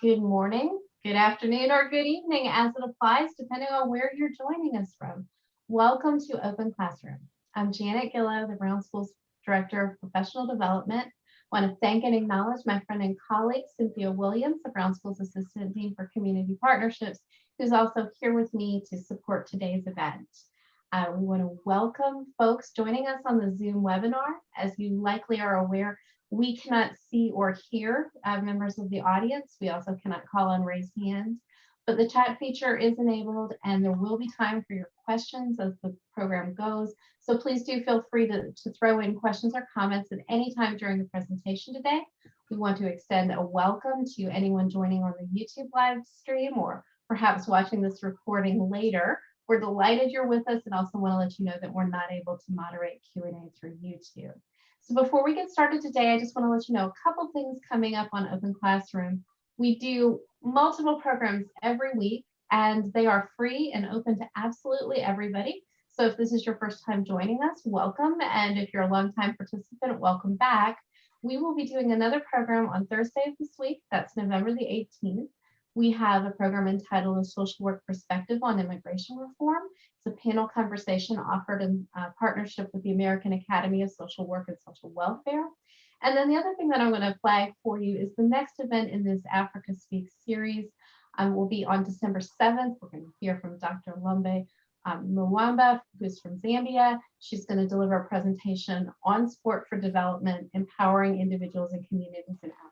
good morning, good afternoon, or good evening as it applies, depending on where you're joining us from. Welcome to Open Classroom. I'm Janet Gillow, the Brown School's Director of Professional Development. I want to thank and acknowledge my friend and colleague, Cynthia Williams, the Brown School's Assistant Dean for Community Partnerships, who's also here with me to support today's event. We want to welcome folks joining us on the Zoom webinar. As you likely are aware, we cannot see or hear members of the audience. We also cannot call on raised hands, but the chat feature is enabled and there will be time for your questions as the program goes. So please do feel free to throw in questions or comments at any time during the presentation today. We want to extend a welcome to anyone joining on the YouTube live stream or perhaps watching this recording later. We're delighted you're with us and also want to let you know that we're not able to moderate Q&A through YouTube. So before we get started today, I just want to let you know a couple things coming up on Open Classroom. We do multiple programs every week and they are free and open to absolutely everybody. So if this is your first time joining us, welcome. And if you're a longtime participant, welcome back. We will be doing another program on Thursday of this week. That's November the 18th. We have a program entitled A Social Work Perspective on Immigration Reform. It's a panel conversation offered in partnership with the American Academy of Social Work and Social Welfare. And then the other thing that I'm going to flag for you is the next event in this Africa Speaks series will be on December 7th. We're going to hear from Dr. Lumbe Mwamba, who's from Zambia. She's going to deliver a presentation on sport for development, empowering individuals and communities in Africa.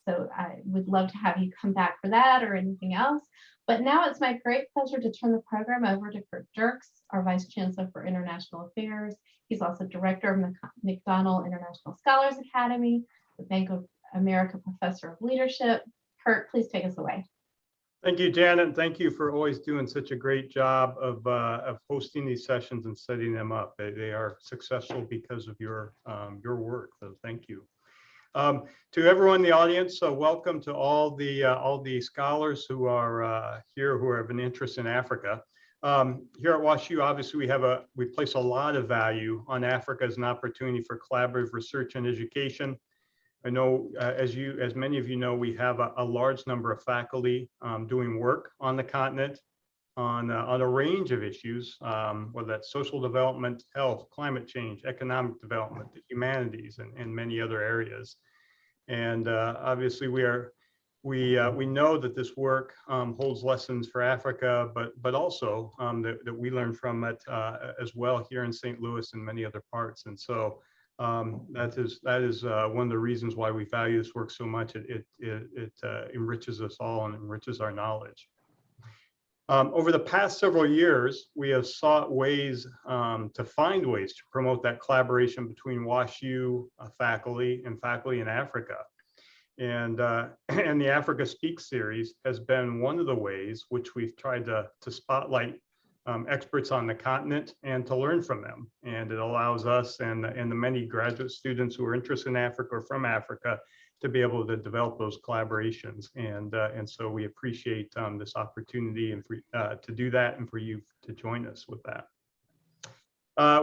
So I would love to have you come back for that or anything else. But now it's my great pleasure to turn the program over to Kurt Dirks, our Vice Chancellor for International Affairs. He's also Director of McDonald International Scholars Academy, the Bank of America Professor of Leadership. Kurt, please take us away. Thank you, Janet. Thank you for always doing such a great job of hosting these sessions and setting them up. They are successful because of your work, so thank you. To everyone in the audience, welcome to all the scholars who are here who have an interest in Africa. Here at WashU, obviously we place a lot of value on Africa as an opportunity for collaborative research and education. I know, as many of you know, we have a large number of faculty doing work on the continent on a range of issues, whether that's social development, health, climate change, economic development, the humanities, and many other areas. And obviously, we know that this work holds lessons for Africa, but also that we learn from it as well here in St. Louis and many other parts. And so that is one of the reasons why we value this work so much. It enriches us all and enriches our knowledge. Over the past several years, we have sought ways to find ways to promote that collaboration between WashU faculty in Africa. And the Africa Speaks series has been one of the ways which we've tried to spotlight experts on the continent and to learn from them. And it allows us and the many graduate students who are interested in Africa or from Africa to be able to develop those collaborations. And so we appreciate this opportunity and to do that and for you to join us with that.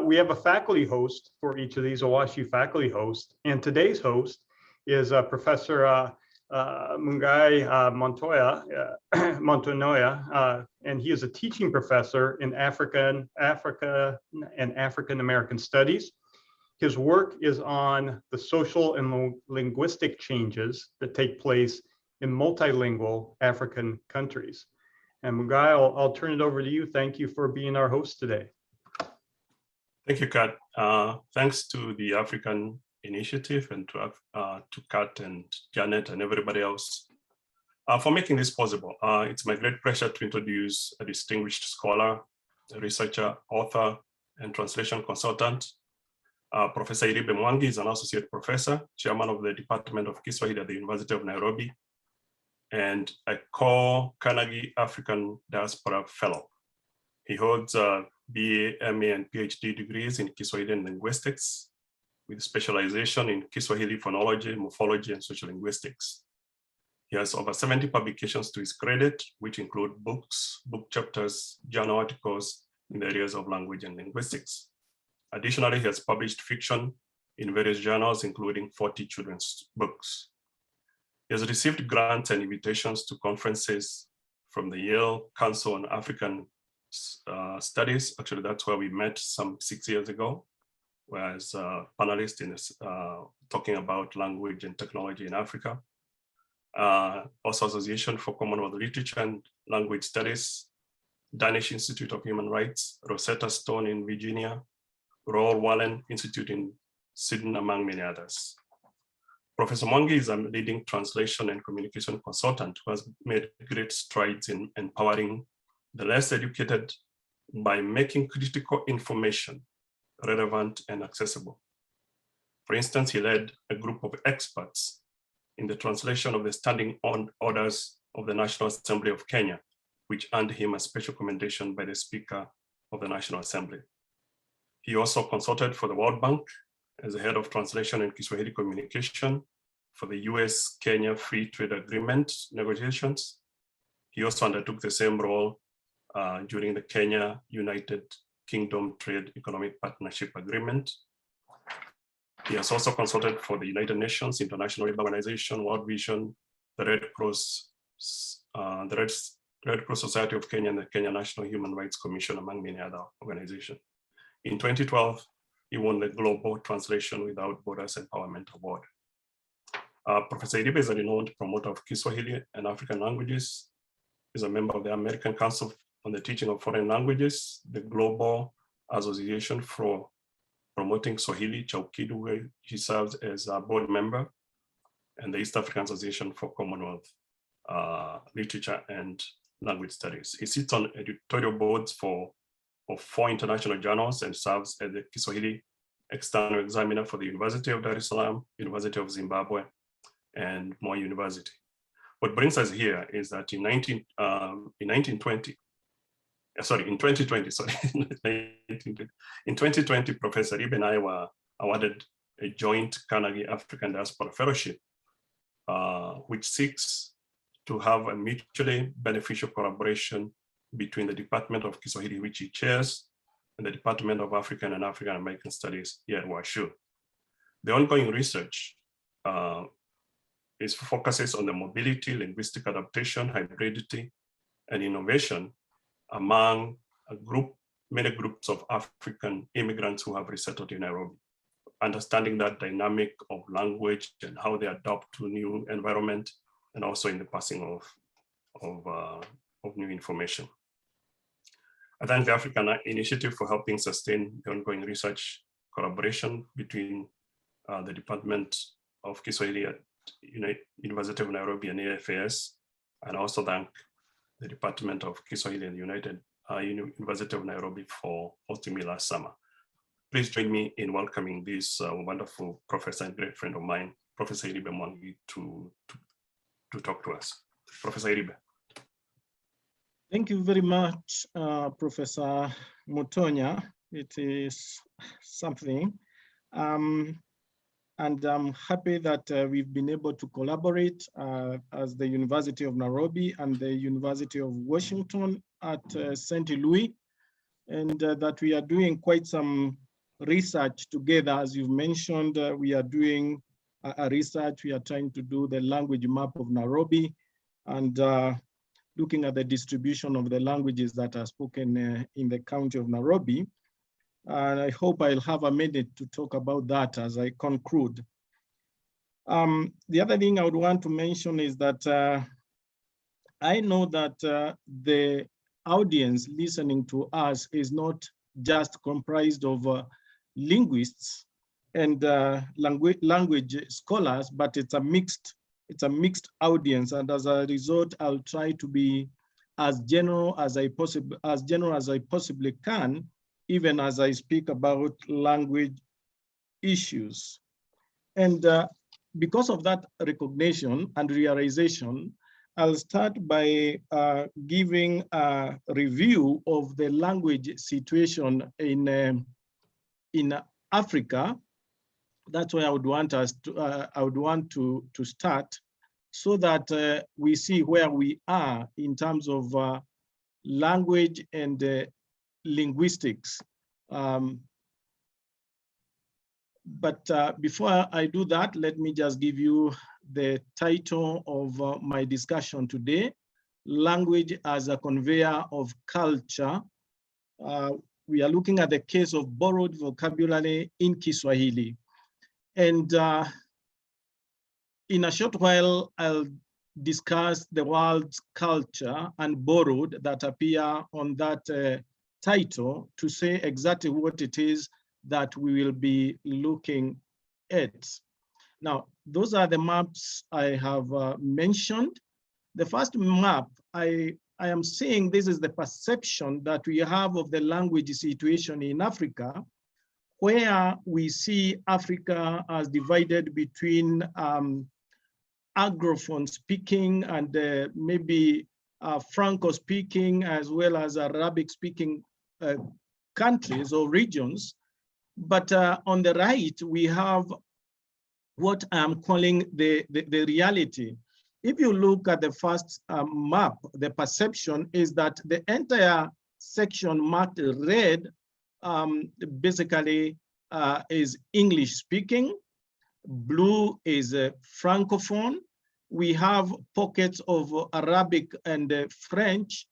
We have a faculty host for each of these, a WashU faculty host. And today's host is Professor Mungai Mutonya, and he is a teaching professor in Africa and African American Studies. His work is on the social and linguistic changes that take place in multilingual African countries. And Mungai, I'll turn it over to you. Thank you for being our host today. Thank you, Kat. Thanks to the African Initiative and to Kat and Janet and everybody else for making this possible. It's my great pleasure to introduce a distinguished scholar, a researcher, author, and translation consultant. Professor Iribe Mwangi is an associate professor, chairman of the Department of Kiswahili at the University of Nairobi, and a Carnegie African Diaspora Fellow. He holds BA, MA, and PhD degrees in Kiswahili and linguistics, with specialization in Kiswahili phonology, morphology, and social linguistics. He has over 70 publications to his credit, which include books, book chapters, journal articles in the areas of language and linguistics. Additionally, he has published fiction in various journals, including 40 children's books. He has received grants and invitations to conferences from the Yale Council on African Studies. Actually, that's where we met some 6 years ago, as a panelist in talking about language and technology in Africa. Also Association for Commonwealth Literature and Language Studies, Danish Institute of Human Rights, Rosetta Stone in Virginia, Royal Wallen Institute in Sydney, among many others. Professor Mwangi is a leading translation and communication consultant who has made great strides in empowering the less educated by making critical information relevant and accessible. For instance, he led a group of experts in the translation of the standing orders of the National Assembly of Kenya, which earned him a special commendation by the Speaker of the National Assembly. He also consulted for the World Bank as the head of translation and Kiswahili communication for the US-Kenya Free Trade Agreement negotiations. He also undertook the same role during the Kenya-United Kingdom Trade Economic Partnership Agreement. He has also consulted for the United Nations, International Labour Organization, World Vision, the Red Cross Society of Kenya, and the Kenya National Human Rights Commission, among many other organizations. In 2012, he won the Global Translation Without Borders Empowerment Award. Professor Iribe is a renowned promoter of Kiswahili and African languages. He's a member of the American Council on the Teaching of Foreign Languages, the Global Association for Promoting Swahili, Chaukidu, where he serves as a board member, and the East African Association for Commonwealth Literature and Language Studies. He sits on editorial boards of 4 international journals and serves as the Kiswahili external examiner for the University of Dar es Salaam, University of Zimbabwe, and Moi University. What brings us here is that in 2020, Professor Iribe and I were awarded a joint Carnegie African Diaspora Fellowship, which seeks to have a mutually beneficial collaboration between the Department of Kiswahili, which he chairs, and the Department of African and African American Studies here at WashU. The ongoing research focuses on the mobility, linguistic adaptation, hybridity, and innovation among many groups of African immigrants who have resettled in Nairobi, understanding that dynamic of language and how they adapt to new environment, and also in the passing of new information. I thank the African Initiative for helping sustain the ongoing research collaboration between the Department of Kiswahili at University of Nairobi and AFAS, and also thank the Department of Kiswahili and University of Nairobi for hosting me last summer. Please join me in welcoming this wonderful professor and great friend of mine, Professor Iribe Mwangi, to talk to us. Professor Iribe. Thank you very much, Professor Mutonya. It is something. And I'm happy that we've been able to collaborate as the University of Nairobi and the University of Washington at St. Louis, and that we are doing quite some research together. As you've mentioned, we are doing a research. We are trying to do the language map of Nairobi and looking at the distribution of the languages that are spoken in the county of Nairobi. And I hope I'll have a minute to talk about that as I conclude. The other thing I would want to mention is that I know that the audience listening to us is not just comprised of linguists and language scholars, but it's a mixed audience. And as a result, I'll try to be as general as I possibly can, even as I speak about language issues. And because of that recognition and realization, I'll start by giving a review of the language situation in Africa. That's where I would want to start, so that we see where we are in terms of language and linguistics. But before I do that, let me just give you the title of my discussion today, Language as a Conveyor of Culture. We are looking at the case of borrowed vocabulary in Kiswahili. And in a short while, I'll discuss the words culture and borrowed that appear on that title to say exactly what it is that we will be looking at. Now, those are the maps I have mentioned. The first map, I am saying this is the perception that we have of the language situation in Africa, where we see Africa as divided between Anglophone speaking and maybe Franco speaking, as well as Arabic speaking countries or regions. But on the right, we have what I'm calling the reality. If you look at the first map, the perception is that the entire section marked red basically is English speaking. Blue is Francophone. We have pockets of Arabic and French,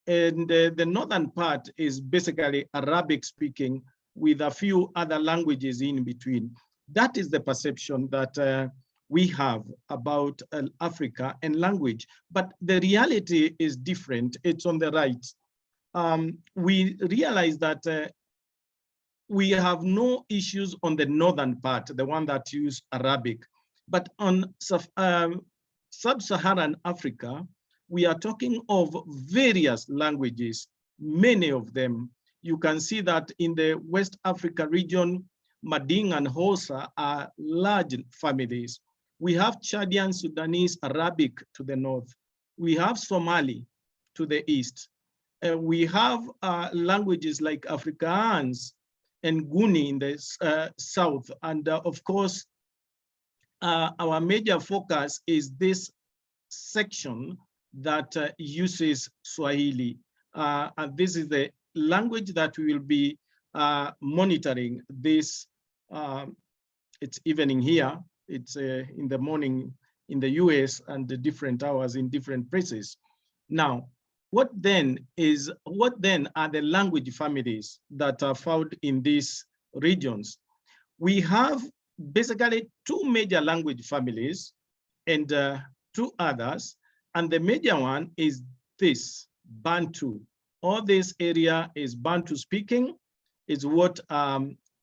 and the northern part is basically Arabic speaking with a few other languages in between. That is the perception that we have about Africa and language, but the reality is different. It's on the right. We realize that we have no issues on the northern part, the one that use Arabic, but on sub-Saharan Africa, we are talking of various languages, many of them. You can see that in the West Africa region, Mading and Hausa are large families. We have Chadian, Sudanese, Arabic to the north. We have Somali to the east. We have languages like Afrikaans and Guni in the south. And of course, our major focus is this section that uses Swahili. And this is the language that we will be monitoring this. It's evening here. It's in the morning in the US and the different hours in different places. Now, what then are the language families that are found in these regions? We have basically two major language families and two others. And the major one is this, Bantu. All this area is Bantu speaking. Is what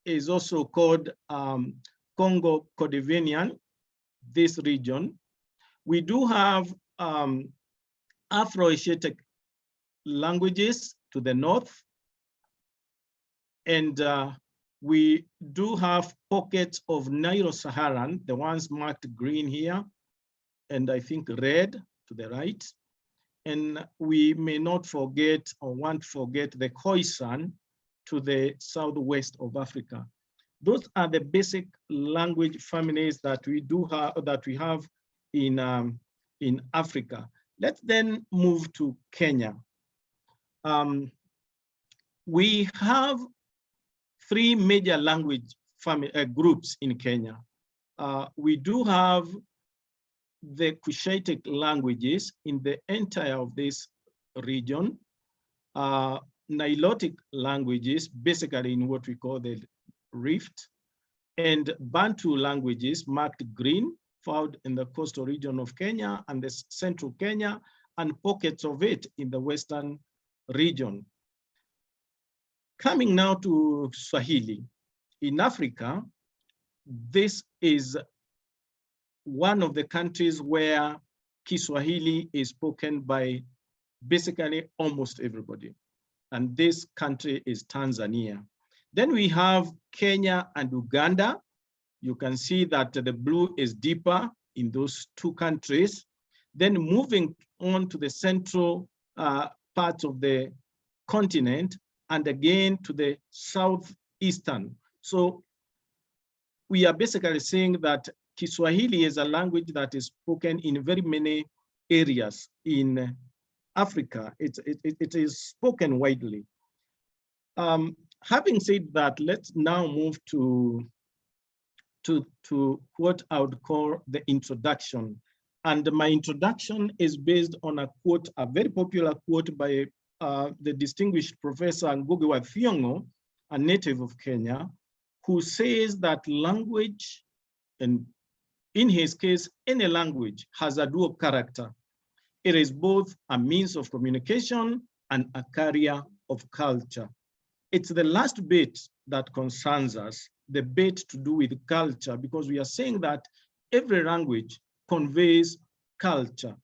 is also called Congo Cordovinian, this region. We do have Afro-Asiatic languages to the north. And we do have pockets of Nilo-Saharan, the ones marked green here, and I think red to the right. And we may not forget or want to forget the Khoisan to the southwest of Africa. Those are the basic language families that we do have, that we have in Africa. Let's then move to Kenya. We have three major language groups in Kenya. We do have the Cushitic languages in the entire of this region, Nilotic languages, basically in what we call the Rift, and Bantu languages marked green, found in the coastal region of Kenya and the central Kenya, and pockets of it in the western region. Coming now to Swahili. In Africa, this is one of the countries where Kiswahili is spoken by basically almost everybody. And this country is Tanzania. Then we have Kenya and Uganda. You can see that the blue is deeper in those two countries. Then moving on to the central part of the continent, and again to the southeastern. So we are basically saying that Kiswahili is a language that is spoken in very many areas in Africa. It is spoken widely. Having said that, let's now move to to what I would call the introduction. And my introduction is based on a quote, a very popular quote by the distinguished Professor Ngugi wa Thiong'o, a native of Kenya, who says that language, and in his case, any language has a dual character. It is both a means of communication and a carrier of culture. It's the last bit that concerns us, the bit to do with culture, because we are saying that every language conveys culture.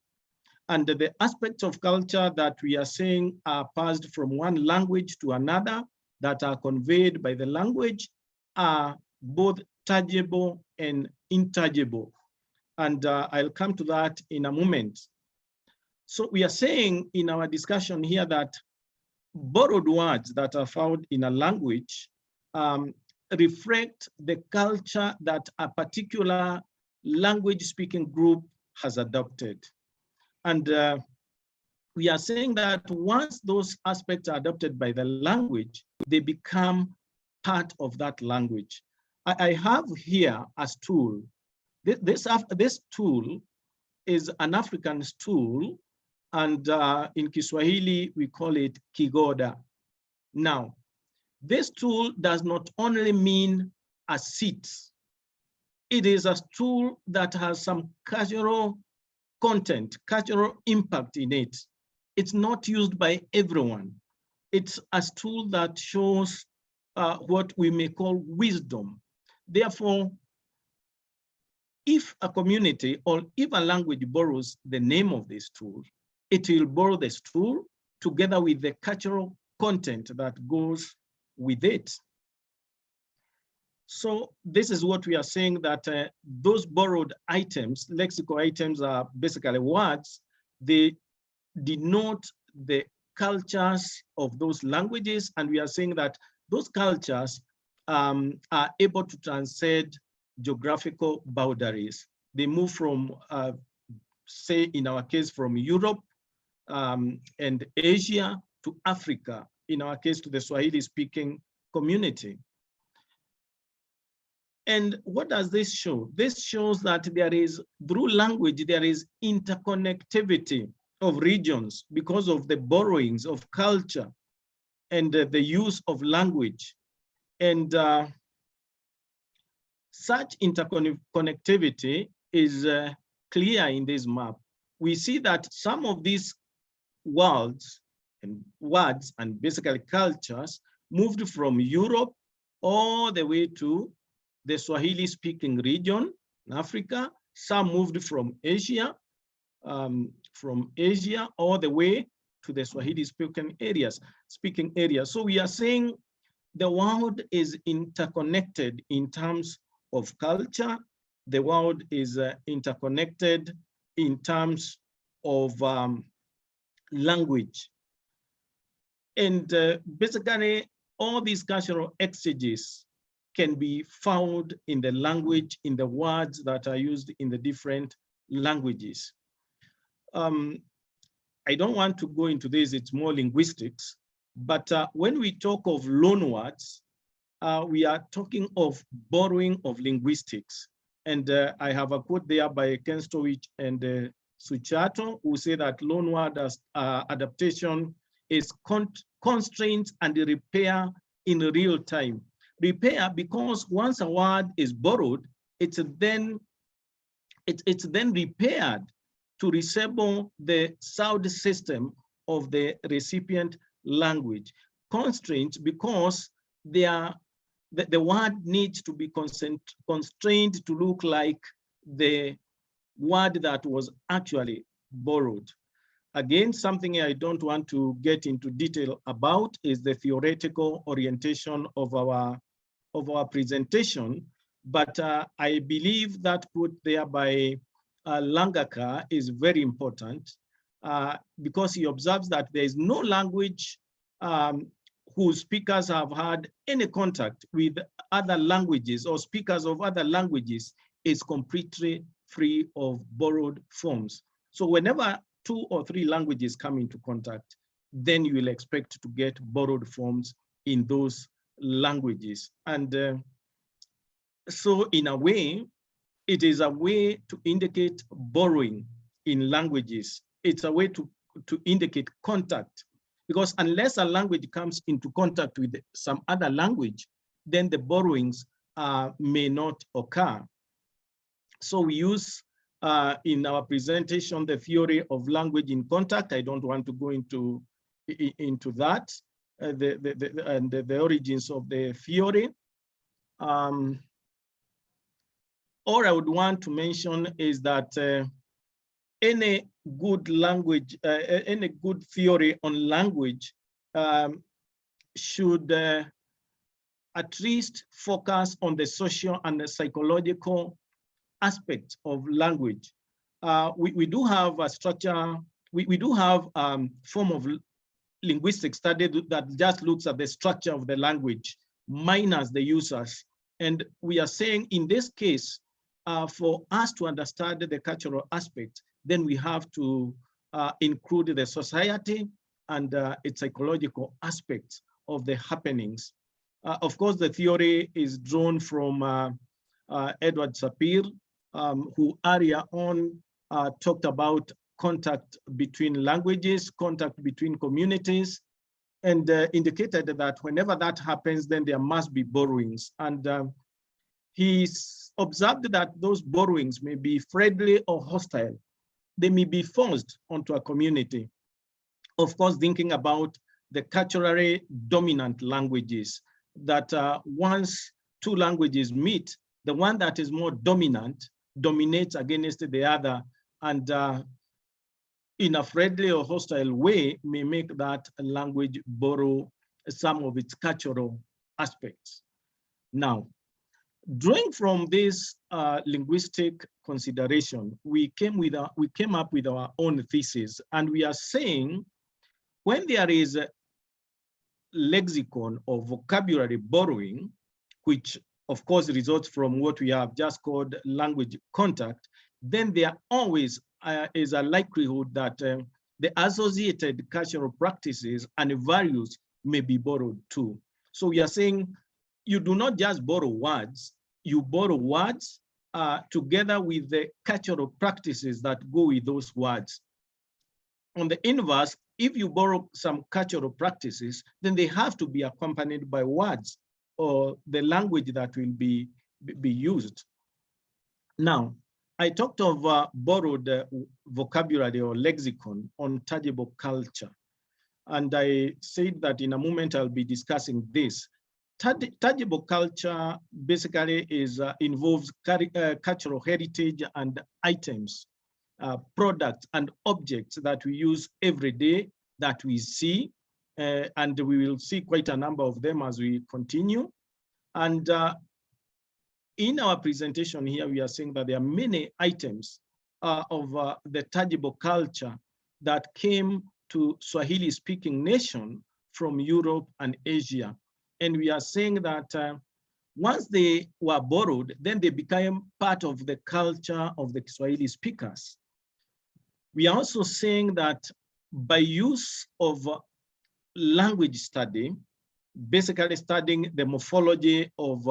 And the aspects of culture that we are saying are passed from one language to another, that are conveyed by the language, are both tangible and intangible. And I'll come to that in a moment. So we are saying in our discussion here that borrowed words that are found in a language reflect the culture that a particular language speaking group has adopted. And we are saying that once those aspects are adopted by the language, they become part of that language. I have here a stool. This tool is an African stool, and in Kiswahili, we call it kigoda. Now, this tool does not only mean a seat. It is a stool that has some cultural content, cultural impact in it. It's not used by everyone. It's a tool that shows what we may call wisdom. Therefore, if a community or if a language borrows the name of this tool, it will borrow this tool together with the cultural content that goes with it. So this is what we are saying, that those borrowed items, lexical items, are basically words. They denote the cultures of those languages, and we are saying that those cultures are able to transcend geographical boundaries. They move from, say in our case, from Europe and Asia to Africa, in our case to the Swahili-speaking community. And what does this show? This shows that there is, through language, there is interconnectivity of regions because of the borrowings of culture and the use of language. And such interconnectivity is clear in this map. We see that some of these words and basically cultures moved from Europe all the way to the Swahili-speaking region in Africa. Some moved from Asia all the way to the Swahili-speaking areas. So we are saying the world is interconnected in terms of culture. The world is interconnected in terms of language. And basically, all these cultural exchanges can be found in the language, in the words that are used in the different languages. I don't want to go into this, it's more linguistics, but when we talk of loanwords, we are talking of borrowing of linguistics. And I have a quote there by Kenstowich and Suchato, who say that loanword adaptation is constraint and repair in real time. Repair because once a word is borrowed, it's then repaired to resemble the sound system of the recipient language. Constraint because the word needs to be constrained to look like the word that was actually borrowed. Again, something I don't want to get into detail about is the theoretical orientation of our presentation, but I believe that quote there by Langaka is very important because he observes that there is no language whose speakers have had any contact with other languages or speakers of other languages is completely free of borrowed forms. So whenever 2 or 3 languages come into contact, then you will expect to get borrowed forms in those languages. And So in a way, it is a way to indicate borrowing in languages. It's a way to indicate contact, because unless a language comes into contact with some other language, then the borrowings may not occur. So we use in our presentation the theory of language in contact. I don't want to go into that, the origins of the theory. All I would want to mention is that any good language, any good theory on language should at least focus on the social and the psychological aspects of language. We do have a structure, we do have form of linguistic study that just looks at the structure of the language minus the users. And we are saying in this case, for us to understand the cultural aspect, then we have to include the society and its psychological aspects of the happenings. Of course, the theory is drawn from Edward Sapir, who earlier on talked about contact between languages, contact between communities, and indicated that whenever that happens, then there must be borrowings. And he's observed that those borrowings may be friendly or hostile. They may be forced onto a community. Of course, thinking about the culturally dominant languages, that once two languages meet, the one that is more dominant dominates against the other, and in a friendly or hostile way may make that language borrow some of its cultural aspects. Now, drawing from this linguistic consideration, we came up with our own thesis, and we are saying when there is a lexicon or vocabulary borrowing, which of course results from what we have just called language contact, then there always is a likelihood that the associated cultural practices and values may be borrowed too. So we are saying you do not just borrow words, you borrow words together with the cultural practices that go with those words. On the inverse, if you borrow some cultural practices, then they have to be accompanied by words or the language that will be used. Now, I talked of borrowed vocabulary or lexicon on tangible culture. And I said that in a moment I'll be discussing this. Tangible culture basically involves cultural heritage and items, products and objects that we use every day, that we see, and we will see quite a number of them as we continue. And in our presentation here, we are saying that there are many items of the tangible culture that came to Swahili-speaking nation from Europe and Asia. And we are saying that once they were borrowed, then they became part of the culture of the Kiswahili speakers. We are also saying that by use of language study, basically studying the morphology of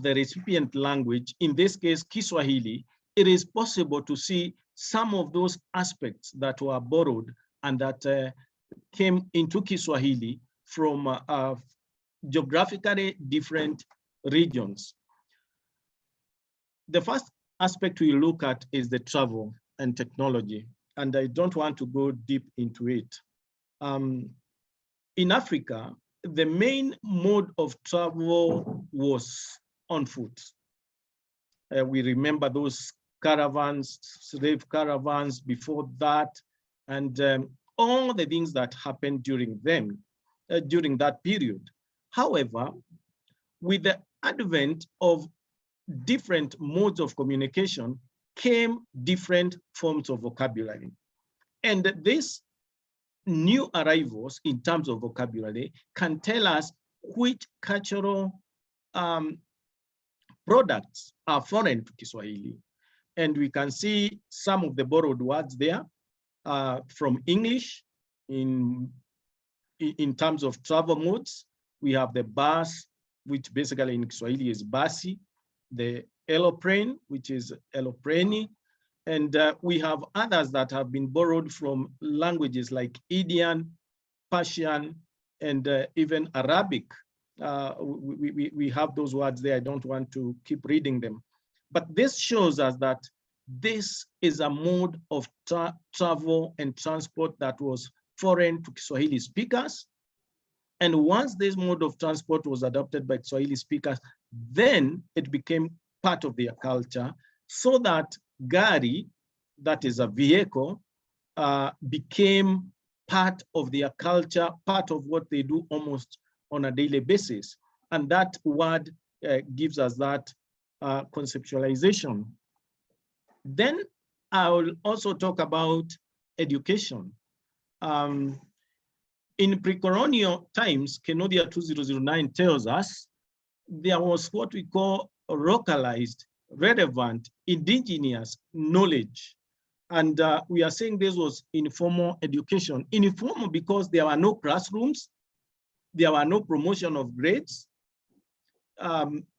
the recipient language, in this case, Kiswahili, it is possible to see some of those aspects that were borrowed and that came into Kiswahili from geographically different regions. The first aspect we look at is the travel and technology, and I don't want to go deep into it. In Africa, the main mode of travel was on foot. We remember those caravans, slave caravans before that, and all the things that happened during them, during that period. However, with the advent of different modes of communication came different forms of vocabulary. And this new arrivals in terms of vocabulary can tell us which cultural products are foreign to Kiswahili. And we can see some of the borrowed words there from English in terms of travel modes. We have the bus, which basically in Kiswahili is basi, the eloprene, which is elopreni, and we have others that have been borrowed from languages like Indian, Persian, and even Arabic. We have those words there. I don't want to keep reading them. But this shows us that this is a mode of travel and transport that was foreign to Kiswahili speakers. And once this mode of transport was adopted by Kiswahili speakers, then it became part of their culture, so that gari, that is a vehicle, became part of their culture, part of what they do almost on a daily basis. And that word gives us that conceptualization. Then I will also talk about education. In pre-colonial times, Kenodia 2009 tells us there was what we call localized, relevant, indigenous knowledge. And we are saying this was informal education. Informal because there were no classrooms, there were no promotion of grades.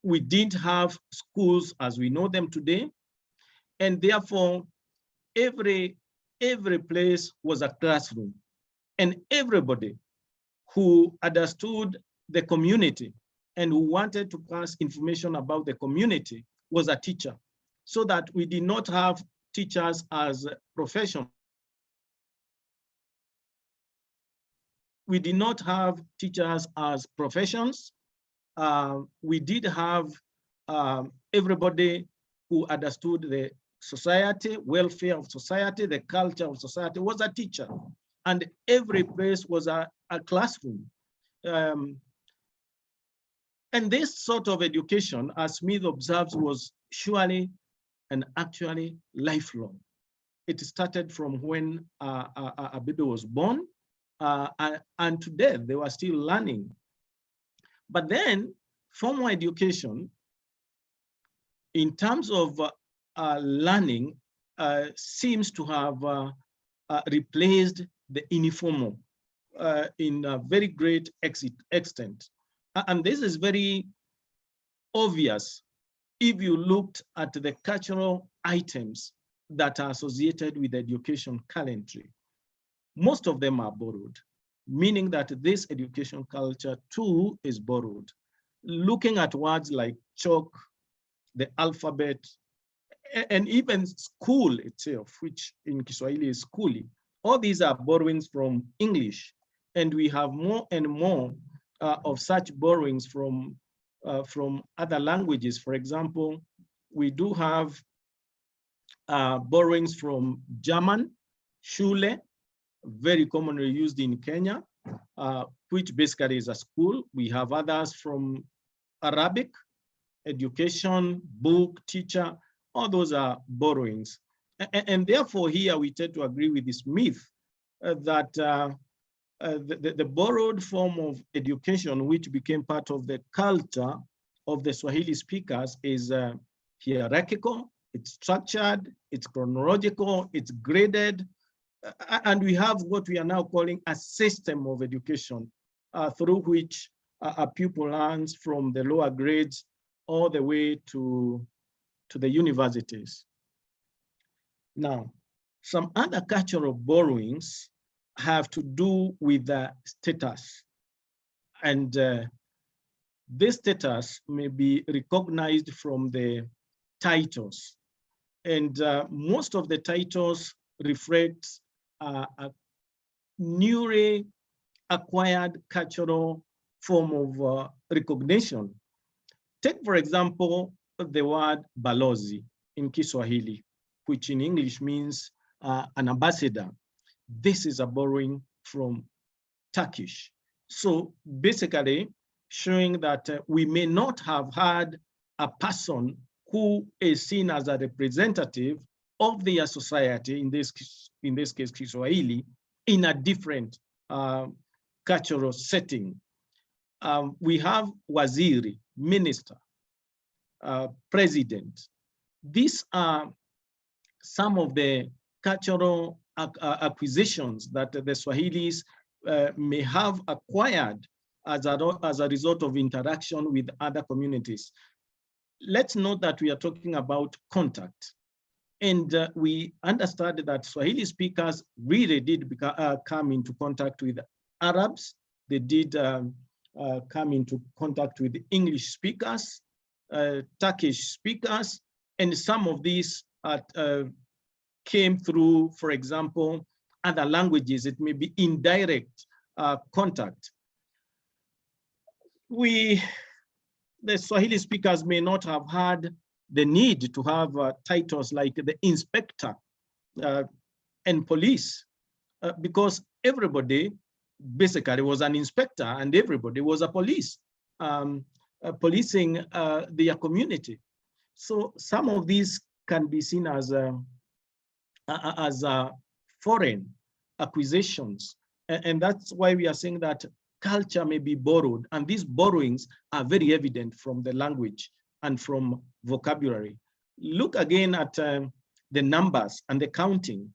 We didn't have schools as we know them today. And therefore, every place was a classroom. And everybody who understood the community and who wanted to pass information about the community was a teacher. So that we did not have teachers as profession. We did not have teachers as professions. We did have everybody who understood the society, welfare of society, the culture of society was a teacher. And every place was a classroom. And this sort of education, as Smith observes, was surely and actually lifelong. It started from when a baby was born, and to death, they were still learning. But then formal education, in terms of learning, seems to have replaced the informal in a very great extent. And this is very obvious if you looked at the cultural items that are associated with education currently. Most of them are borrowed, meaning that this education culture too is borrowed. Looking at words like chalk, the alphabet, and even school itself, which in Kiswahili is skuli, all these are borrowings from English. And we have more and more of such borrowings from other languages. For example, we do have borrowings from German, Schule, very commonly used in Kenya, which basically is a school. We have others from Arabic, education, book, teacher, all those are borrowings. And therefore here we tend to agree with this myth that the borrowed form of education, which became part of the culture of the Swahili speakers, is hierarchical, it's structured, it's chronological, it's graded, and we have what we are now calling a system of education through which a pupil learns from the lower grades all the way to the universities. Now, some other cultural borrowings have to do with the status. And this status may be recognized from the titles. And most of the titles reflect a newly acquired cultural form of recognition. Take, for example, the word balozi in Kiswahili, which in English means an ambassador. This is a borrowing from Turkish. So basically showing that we may not have had a person who is seen as a representative of their society, in this case Kiswahili, in a different cultural setting. We have waziri, minister, president. These are some of the cultural acquisitions that the Swahilis may have acquired as a result of interaction with other communities. Let's note that we are talking about contact. And we understand that Swahili speakers really did come into contact with Arabs. They did come into contact with English speakers, Turkish speakers, and some of these came through, for example, other languages. It may be indirect contact. The Swahili speakers may not have had the need to have titles like the inspector and police, because everybody basically was an inspector and everybody was a police, policing their community. So some of these can be seen as foreign acquisitions. And that's why we are saying that culture may be borrowed, and these borrowings are very evident from the language and from vocabulary. Look again at the numbers and the counting.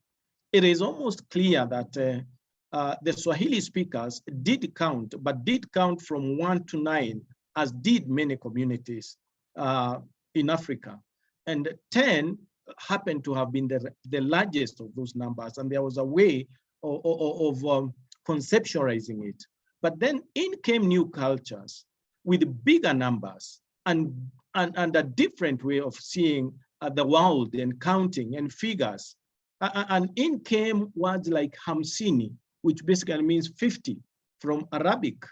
It is almost clear that the Swahili speakers did count, but did count from 1 to 9, as did many communities in Africa. And 10 happened to have been the largest of those numbers, and there was a way of conceptualizing it. But then in came new cultures with bigger numbers and a different way of seeing the world and counting and figures. And in came words like hamsini, which basically means 50 from Arabic,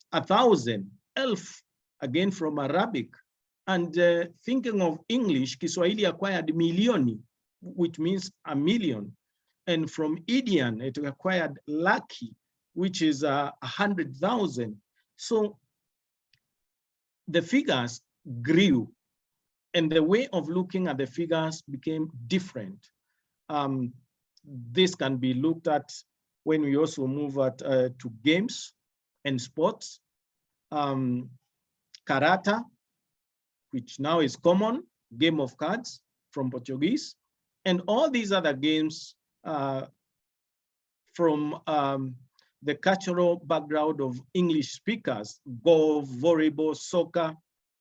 1,000, elf, again from Arabic. And thinking of English, Kiswahili acquired milioni, which means a million. And from Indian, it acquired laki, which is 100,000. So the figures grew, and the way of looking at the figures became different. This can be looked at when we also move to games and sports. Karata, which now is common, game of cards from Portuguese, and all these other games from the cultural background of English speakers, golf, volleyball, soccer.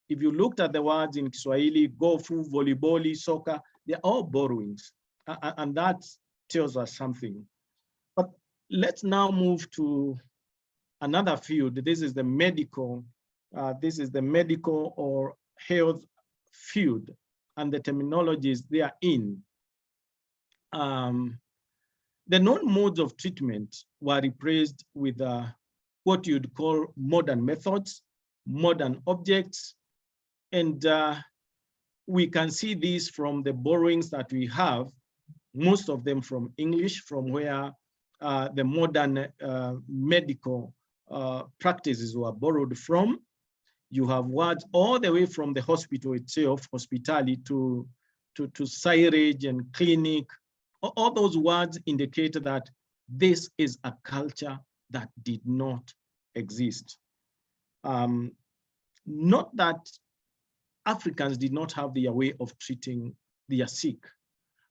If you looked at the words in Kiswahili, golfu, volleyball, soccer, they're all borrowings. And that tells us something. But let's now move to another field. This is the medical or health field, and the terminologies they are in. The known modes of treatment were replaced with what you'd call modern methods, modern objects. And we can see these from the borrowings that we have, most of them from English, from where the modern medical practices were borrowed from. You have words all the way from the hospital itself, hospitality, to signage and clinic. All those words indicate that this is a culture that did not exist. Not that Africans did not have their way of treating their sick,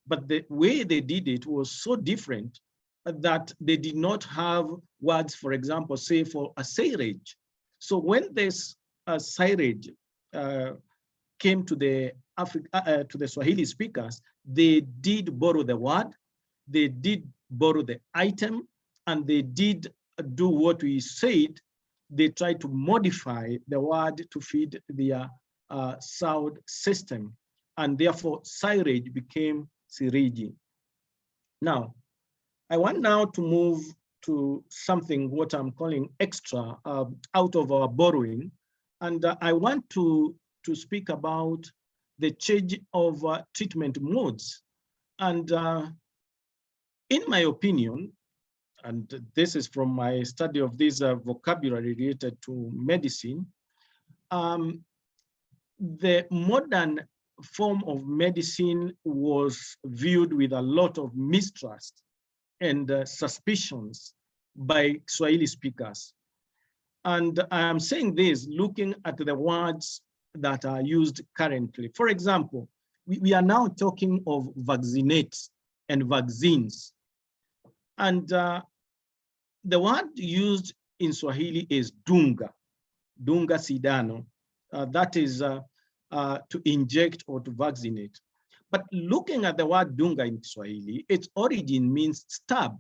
but the way they did it was so different that they did not have words, for example, say for a signage. So when this signage came to the Swahili speakers, they did borrow the word, they did borrow the item, and they did do what we said. They tried to modify the word to feed their sound system, and therefore signage became siriji. Now, I want now to move to something what I'm calling extra out of our borrowing, and I want to speak about the change of treatment modes. And in my opinion, and this is from my study of this vocabulary related to medicine, the modern form of medicine was viewed with a lot of mistrust and suspicions by Swahili speakers. And I'm saying this looking at the words that are used currently. For example, we are now talking of vaccinates and vaccines. And the word used in Swahili is dunga, dunga sindano. That is to inject or to vaccinate. But looking at the word dunga in Swahili, its origin means stab,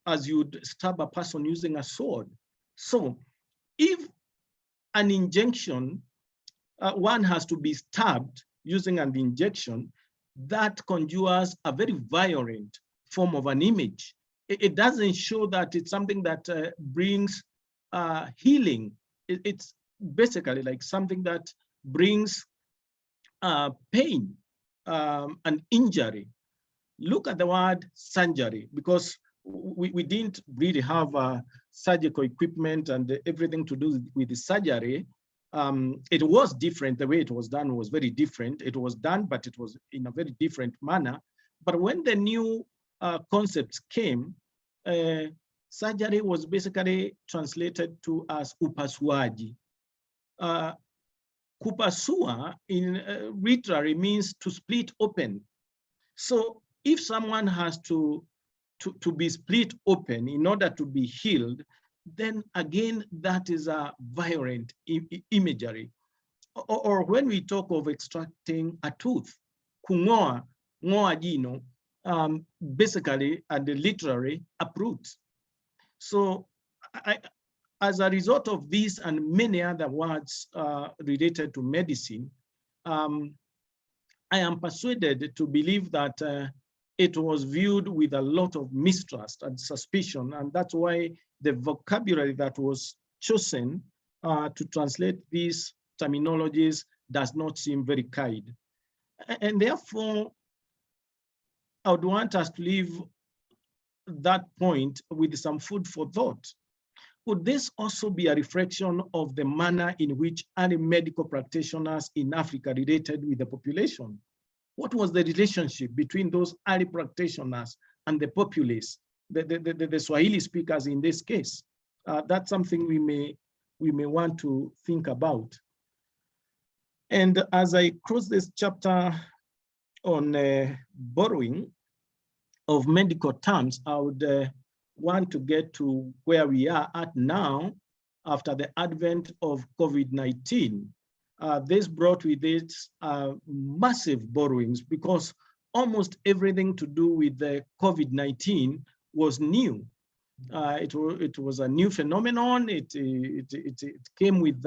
as you'd stab a person using a sword. So if an injection, one has to be stabbed using an injection, that conjures a very violent form of an image. It doesn't show that it's something that brings healing. It's basically like something that brings pain and injury. Look at the word surgery, because we didn't really have surgical equipment and everything to do with the surgery. It was different. The way it was done was very different. It was done, but it was in a very different manner. But when the new concepts came, surgery was basically translated to as upasuaji. Kupasua in literally means to split open. So if someone has to be split open in order to be healed, then again, that is a violent imagery. Or when we talk of extracting a tooth, kungoa, ngoa jino, basically and literally uproot. So as a result of this and many other words related to medicine, I am persuaded to believe that it was viewed with a lot of mistrust and suspicion, and that's why the vocabulary that was chosen to translate these terminologies does not seem very kind. And therefore, I would want us to leave that point with some food for thought. Could this also be a reflection of the manner in which early medical practitioners in Africa related with the population? What was the relationship between those early practitioners and the populace, the Swahili speakers in this case? That's something we may want to think about. And as I close this chapter on borrowing of medical terms, I would want to get to where we are at now after the advent of COVID-19. This brought with it massive borrowings because almost everything to do with the COVID-19 was new. It was a new phenomenon. It came with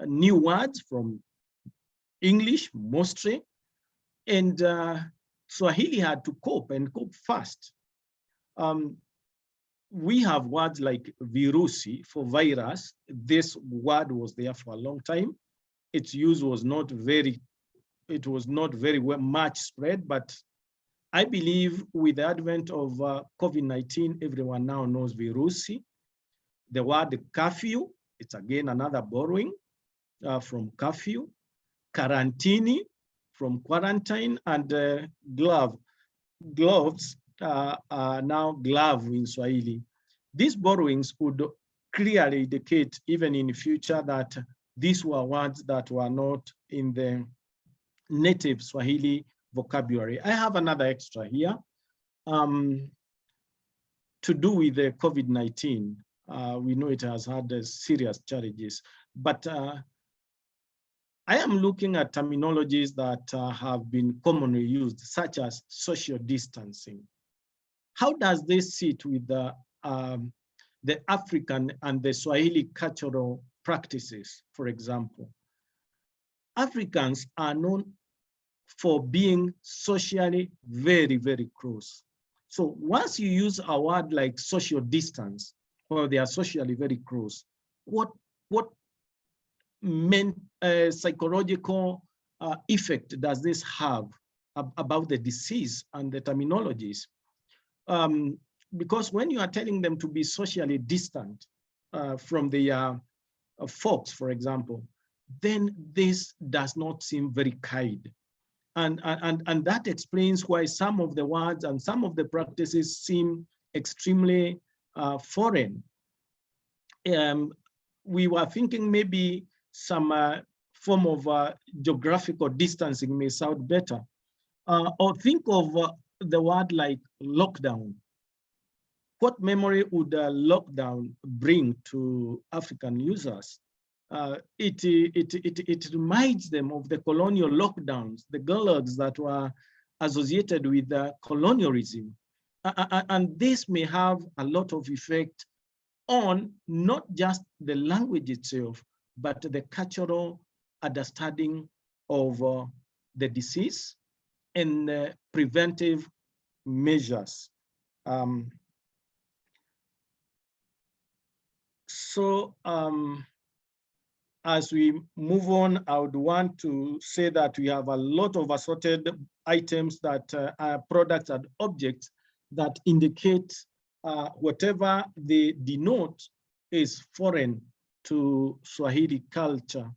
new words from English mostly, and Swahili had to cope and cope fast. We have words like virusi for virus. This word was there for a long time. Its use was not very much spread, but I believe with the advent of COVID-19, everyone now knows virusi. The word curfew, it's again another borrowing from curfew. Quarantini from quarantine, and gloves are now glove in Swahili. These borrowings would clearly indicate even in the future that these were words that were not in the native Swahili vocabulary. I have another extra here to do with the COVID-19. We know it has had serious challenges, but I am looking at terminologies that have been commonly used, such as social distancing. How does this sit with the African and the Swahili cultural practices, for example? Africans are known for being socially very, very close. So once you use a word like social distance, or they are socially very close, what psychological effect does this have about the disease and the terminologies? Because when you are telling them to be socially distant from the folks, for example, then this does not seem very kind. And that explains why some of the words and some of the practices seem extremely foreign. We were thinking maybe some form of geographical distancing may sound better. Or think of the word like lockdown. what memory would a lockdown bring to African users? It reminds them of the colonial lockdowns, the gulags that were associated with colonialism. And this may have a lot of effect on not just the language itself, but the cultural understanding of the disease and preventive measures. As we move on, I would want to say that we have a lot of assorted items that are products and objects that indicate whatever they denote is foreign to Swahili culture.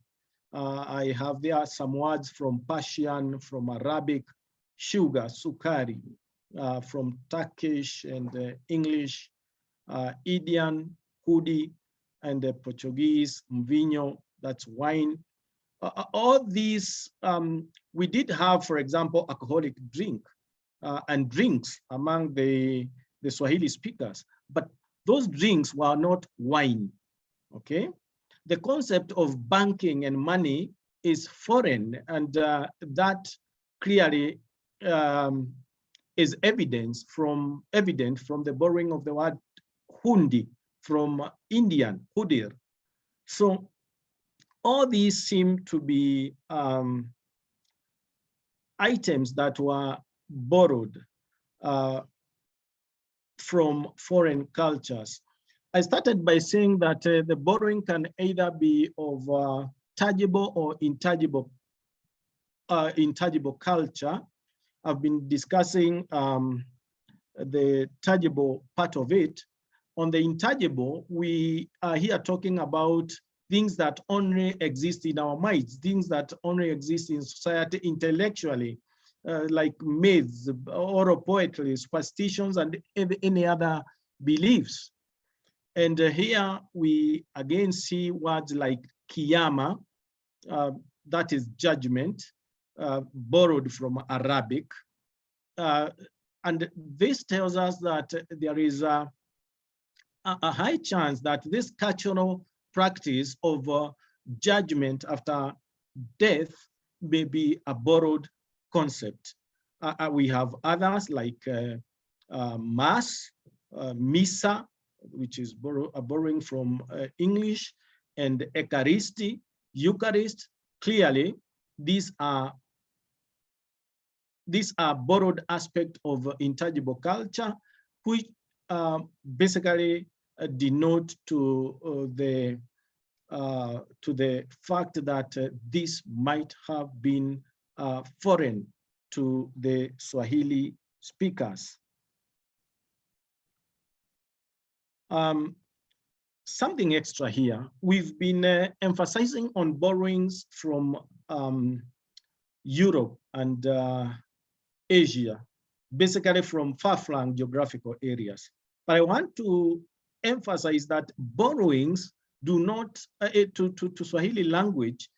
I have there some words from Persian, from Arabic, sugar, sukari, from Turkish and English, Indian, Hudi, and Portuguese, mvinho, that's wine. All these, we did have, for example, alcoholic drink and drinks among the Swahili speakers, but those drinks were not wine, okay? The concept of banking and money is foreign, and that clearly is evident from the borrowing of the word hundi from Indian, hudir. So all these seem to be items that were borrowed from foreign cultures. I started by saying that the borrowing can either be of tangible or intangible culture. I've been discussing the tangible part of it. On the intangible, we are here talking about things that only exist in our minds, things that only exist in society intellectually, like myths, oral poetry, superstitions, and any other beliefs. And here we again see words like kiyama, that is judgment, borrowed from Arabic. And this tells us that there is a high chance that this cultural practice of judgment after death may be a borrowed concept. We have others like Mass, Misa, which is borrowing from English, and Eucharisti, Eucharist. Clearly, these are borrowed aspects of intangible culture, which basically denote to the fact that this might have been foreign to the Swahili speakers. Something extra here. We've been emphasizing on borrowings from Europe and Asia, basically from far-flung geographical areas. But I want to emphasize that borrowings do not, to Swahili language,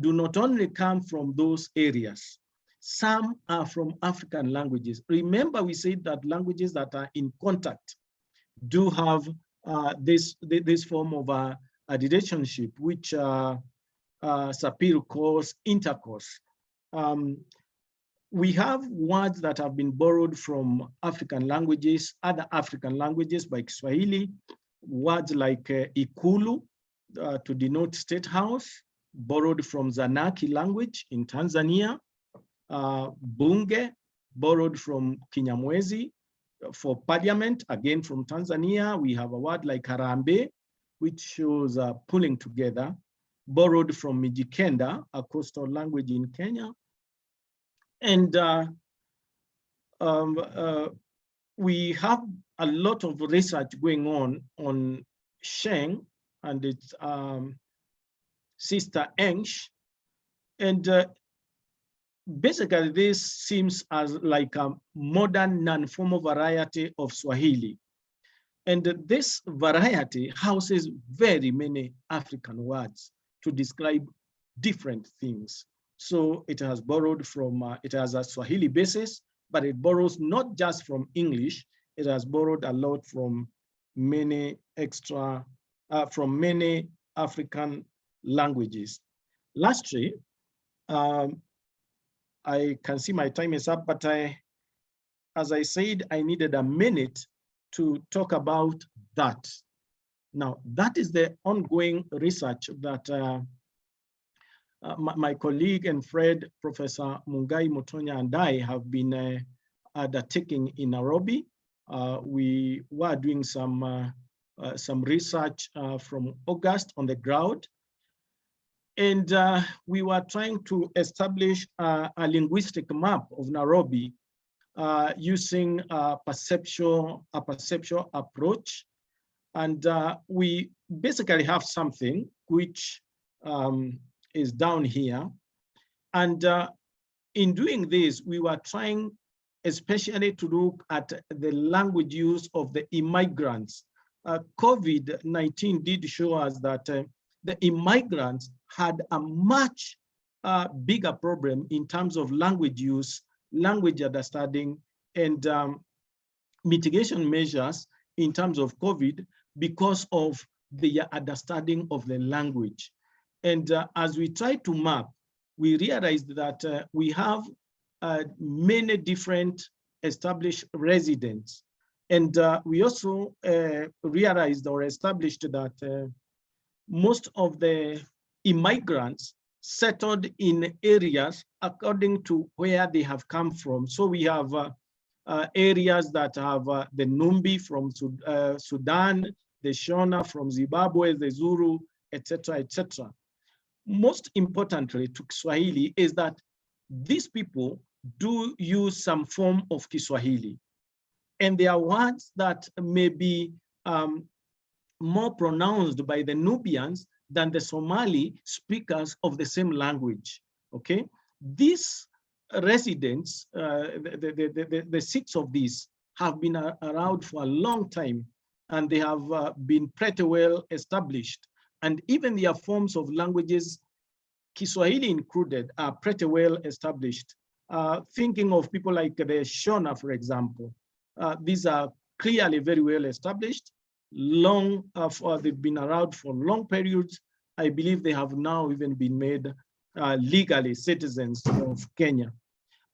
do not only come from those areas. Some are from African languages. Remember, we said that languages that are in contact do have this form of a relationship, which Sapir calls intercourse. We have words that have been borrowed from African languages, other African languages like Swahili, words like ikulu to denote state house, borrowed from Zanaki language in Tanzania, bunge, borrowed from Kinyamwezi for parliament, again from Tanzania. We have a word like harambe, which shows pulling together, borrowed from Mijikenda, a coastal language in Kenya. And we have a lot of research going on Sheng and its sister English. And basically this seems as like a modern non-formal variety of Swahili. And this variety houses very many African words to describe different things. So it has borrowed from, it has a Swahili basis, but it borrows not just from English, it has borrowed a lot from many many African languages. Lastly, I can see my time is up, but as I said, I needed a minute to talk about that. Now, that is the ongoing research that my colleague and friend, Professor Mungai Mutonya, and I have been undertaking in Nairobi. We were doing some research from August on the ground. And we were trying to establish a linguistic map of Nairobi using a perceptual approach. And we basically have something which is down here. And in doing this, we were trying especially to look at the language use of the immigrants. COVID-19 did show us that the immigrants had a much bigger problem in terms of language use, language understanding, and mitigation measures in terms of COVID because of the understanding of the language. And as we try to map, we realized that we have many different established residents. And we also realized or established that most of the immigrants settled in areas according to where they have come from. So we have areas that have the Numbi from Sudan, the Shona from Zimbabwe, the Zulu, etc., etc. Most importantly to Kiswahili is that these people do use some form of Kiswahili. And there are words that may be more pronounced by the Nubians than the Somali speakers of the same language, okay? These residents, the six of these have been around for a long time, and they have been pretty well established. And even their forms of languages, Kiswahili included, are pretty well established. Thinking of people like the Shona, for example, these are clearly very well established. They've been around for long periods. I believe they have now even been made legally citizens of Kenya.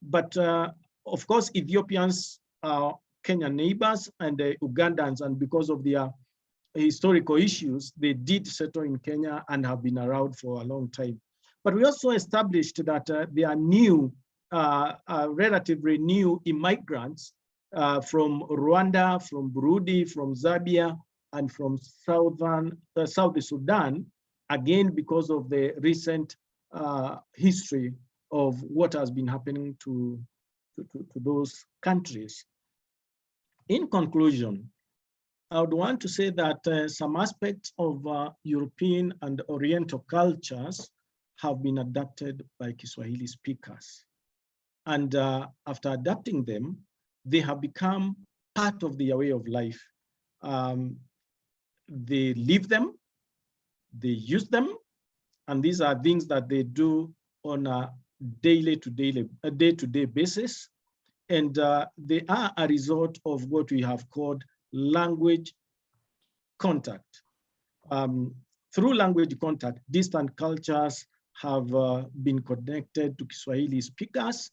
But of course, Ethiopians are Kenyan neighbors, and the Ugandans, and because of their historical issues, they did settle in Kenya and have been around for a long time. But we also established that there are new, relatively new immigrants from Rwanda, from Burundi, from Zambia, and from South Sudan, again, because of the recent history of what has been happening to those countries. In conclusion, I would want to say that some aspects of European and Oriental cultures have been adapted by Kiswahili speakers. And after adapting them, they have become part of their way of life. They live them, they use them, and these are things that they do on a day-to-day basis. And they are a result of what we have called language contact. Through language contact, distant cultures have been connected to Kiswahili speakers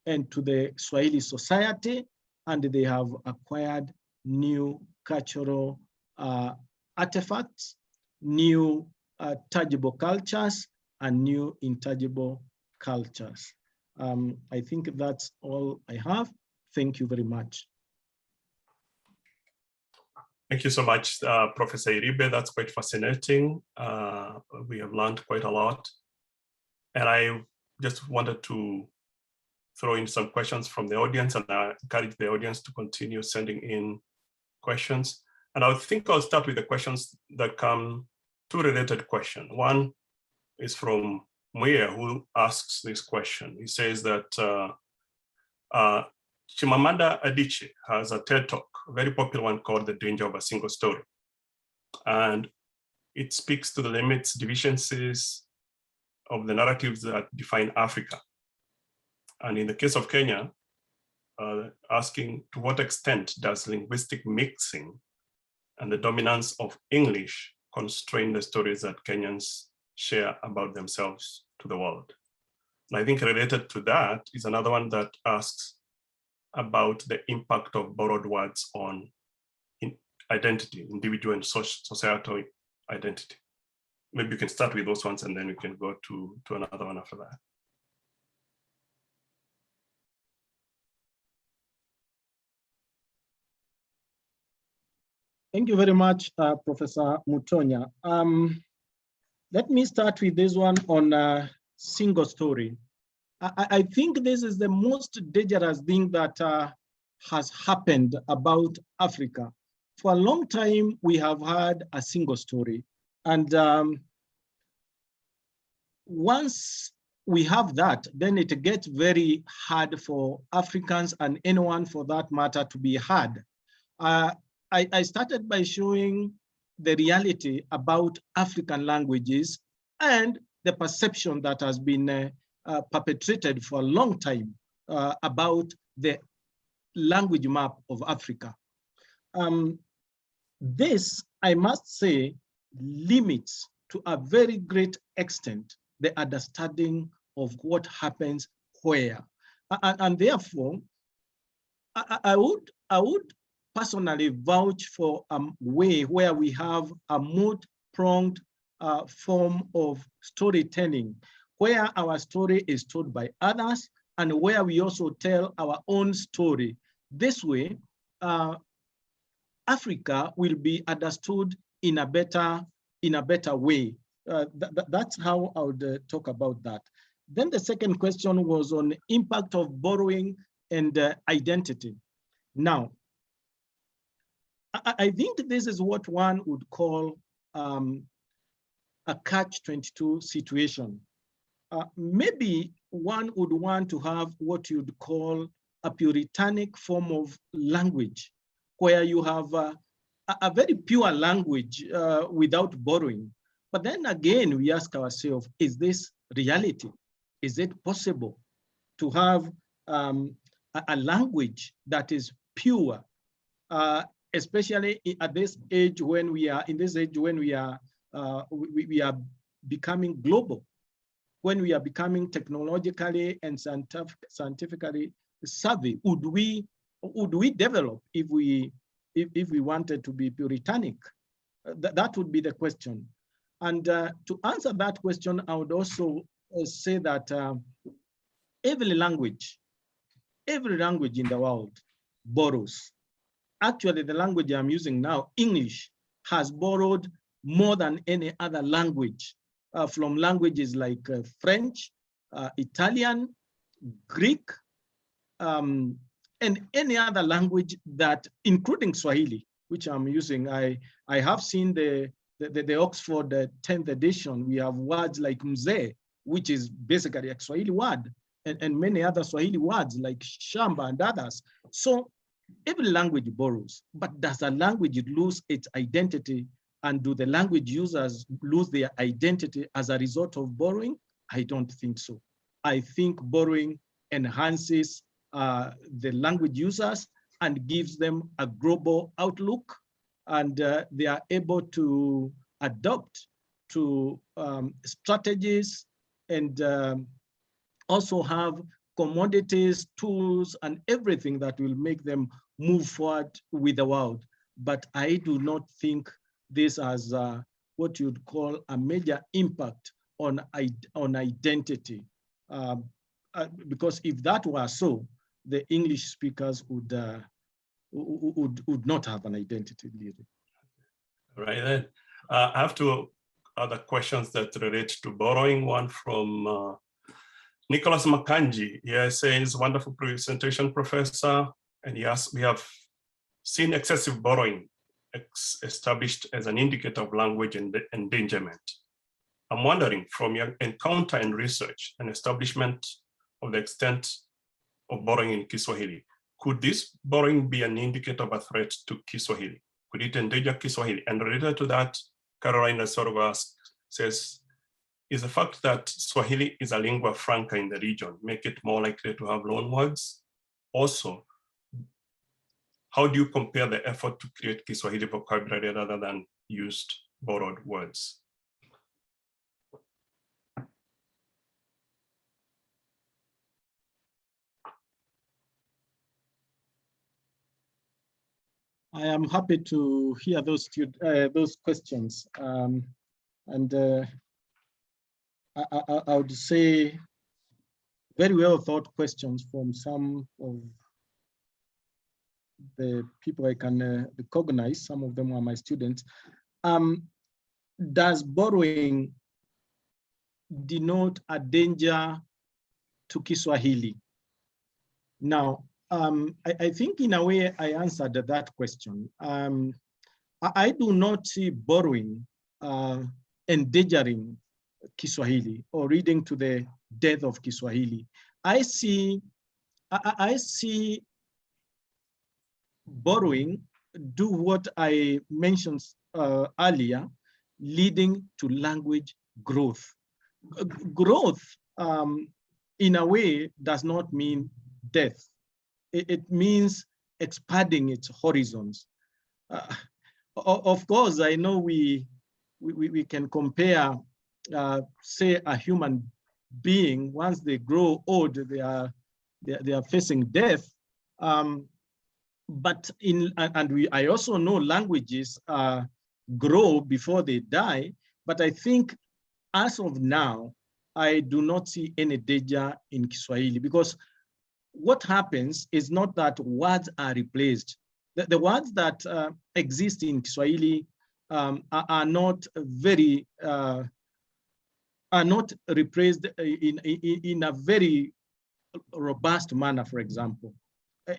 and to the Swahili society, and they have acquired new cultural artifacts, new tangible cultures, and new intangible cultures. I think that's all I have. Thank you very much. Thank you so much, Professor Iribe. That's quite fascinating. We have learned quite a lot. And I just wanted to throw in some questions from the audience, and I encourage the audience to continue sending in questions. And I think I'll start with the questions that come, two related questions. One is from Muya, who asks this question. He says that Chimamanda Adichie has a TED Talk, a very popular one called The Danger of a Single Story. And it speaks to the limits, deficiencies of the narratives that define Africa. And in the case of Kenya, asking to what extent does linguistic mixing and the dominance of English constrain the stories that Kenyans share about themselves to the world? And I think related to that is another one that asks about the impact of borrowed words on identity, individual and societal identity. Maybe you can start with those ones and then we can go to another one after that. Thank you very much, Professor Mutonya. Let me start with this one on a single story. I think this is the most dangerous thing that has happened about Africa. For a long time, we have had a single story. And once we have that, then it gets very hard for Africans and anyone for that matter to be heard. I started by showing the reality about African languages and the perception that has been perpetrated for a long time about the language map of Africa. This, I must say, limits to a very great extent the understanding of what happens where. And therefore, I would personally vouch for a way where we have a multi-pronged form of storytelling, where our story is told by others and where we also tell our own story. This way, Africa will be understood in a better way. That's how I would talk about that. Then the second question was on impact of borrowing and identity. Now, I think this is what one would call a catch-22 situation. Maybe one would want to have what you'd call a puritanic form of language, where you have a very pure language without borrowing. But then again, we ask ourselves, is this reality? Is it possible to have a language that is pure, especially at this age when we are we are becoming global, when we are becoming technologically and scientifically savvy? Would we develop if we wanted to be puritanic? That would be the question. And to answer that question, I would also say that every language in the world borrows. Actually, the language I'm using now, English, has borrowed more than any other language from languages like French, Italian, Greek, and any other language that, including Swahili, which I'm using. I have seen the Oxford 10th edition. We have words like mzee, which is basically a Swahili word, and many other Swahili words like shamba and others. So every language borrows, but does a language lose its identity? And do the language users lose their identity as a result of borrowing? I don't think so. I think borrowing enhances the language users and gives them a global outlook, and they are able to adopt to strategies and also have commodities, tools, and everything that will make them move forward with the world. But I do not think this has what you'd call a major impact on identity. Because if that were so, the English speakers would not have an identity. Right then. I have two other questions that relate to borrowing. One from Nicholas Makanji. He says, wonderful presentation, Professor. And he asks, we have seen excessive borrowing established as an indicator of language endangerment. I'm wondering, from your encounter and research and establishment of the extent of borrowing in Kiswahili, could this borrowing be an indicator of a threat to Kiswahili? Could it endanger Kiswahili? And related to that, Carolina Sorgo says, is the fact that Swahili is a lingua franca in the region make it more likely to have loanwords? also, how do you compare the effort to create Kiswahili vocabulary rather than used borrowed words? I am happy to hear those questions. I would say very well thought questions from some of the people I can recognize. Some of them are my students. Does borrowing denote a danger to Kiswahili? Now, I think in a way I answered that question. I do not see borrowing endangering Kiswahili or leading to the death of Kiswahili. I see borrowing do what I mentioned earlier, leading to language growth. Growth, in a way, does not mean death. It means expanding its horizons. Of course, I know we can compare, say, a human being. Once they grow old, they are facing death. But I also know languages grow before they die. But I think as of now, I do not see any danger in Kiswahili, because what happens is not that words are replaced. The words that exist in Kiswahili are not replaced in a very robust manner, for example,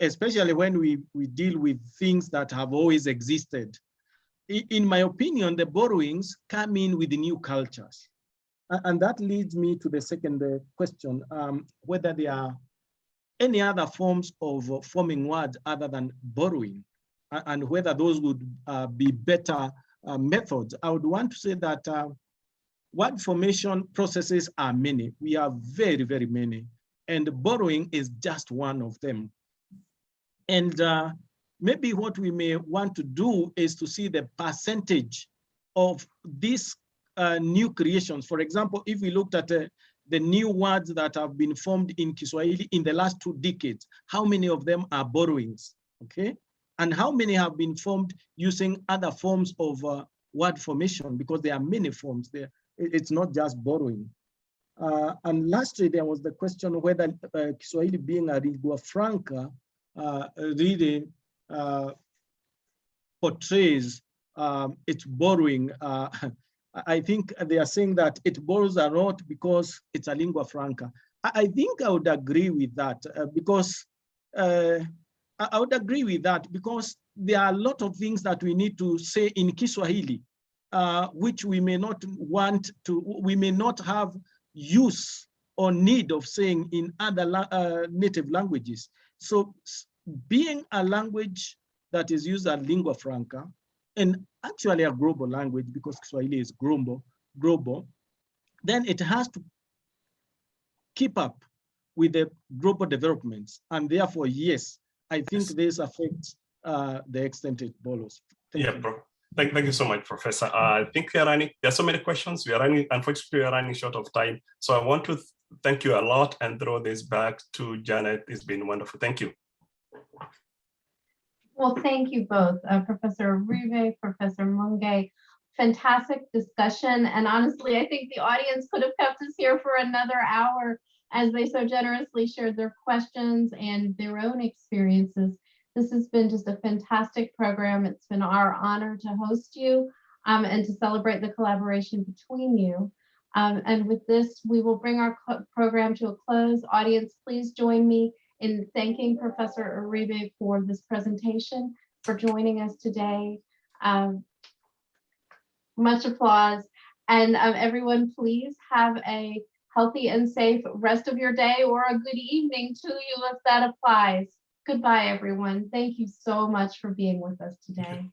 especially when we deal with things that have always existed. In my opinion, the borrowings come in with the new cultures. And that leads me to the second question, whether there are any other forms of forming words other than borrowing, and whether those would be better methods. I would want to say that word formation processes are many. We have very, very many. And borrowing is just one of them. And maybe what we may want to do is to see the percentage of these new creations. For example, if we looked at the new words that have been formed in Kiswahili in the last 2 decades, how many of them are borrowings, okay? And how many have been formed using other forms of word formation, because there are many forms there. It's not just borrowing. And lastly, there was the question whether Kiswahili being a lingua franca really portrays its borrowing. I think they are saying that it borrows a lot because it's a lingua franca. I think I would agree with that because there are a lot of things that we need to say in Kiswahili, which we may not want to, we may not have use or need of saying in other native languages. So being a language that is used as lingua franca, and actually a global language because Kiswahili is global, then it has to keep up with the global developments. And therefore, yes, I think this affects the extent it borrows. Thank you. Thank you so much, Professor. I think there are so many questions. Unfortunately, we are running short of time. So I want to thank you a lot and throw this back to Janet. It's been wonderful. Thank you. Well, thank you both, Professor Iribe, Professor Mwangi. Fantastic discussion. And honestly, I think the audience could have kept us here for another hour as they so generously shared their questions and their own experiences. This has been just a fantastic program. It's been our honor to host you and to celebrate the collaboration between you. And with this, we will bring our program to a close. Audience, please join me in thanking Professor Iribe for this presentation, for joining us today. Much applause. And everyone, please have a healthy and safe rest of your day, or a good evening to you if that applies. Goodbye, everyone. Thank you so much for being with us today.